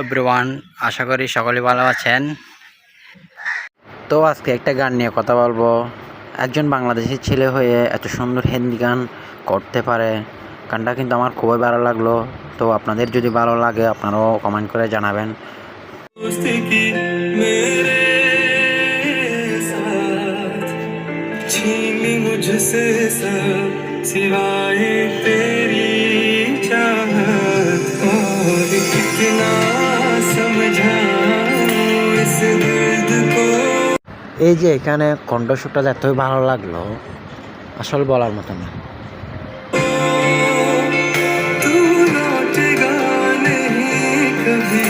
Everyone, আশা করি সকলে ভালো আছেন। তো আজকে একটা গান নিয়ে কথা বলবো। একজন বাংলাদেশি ছেলে হয়ে এত সুন্দর হিন্দি গান করতে পারে, গানটা কিন্তু আমার খুবই ভালো লাগলো। তো আপনাদের যদি ভালো লাগে আপনারাও কমেন্ট করে জানাবেন। छीनी मुझसे सब सिवाय तेरी चाहत, और कितना समझाऊं इस दर्द को। এই যে এখানে কণ্ঠস্বরটা এতই ভালো লাগলো, আসল বলার মতো না। तू लौटेगा नहीं कभी,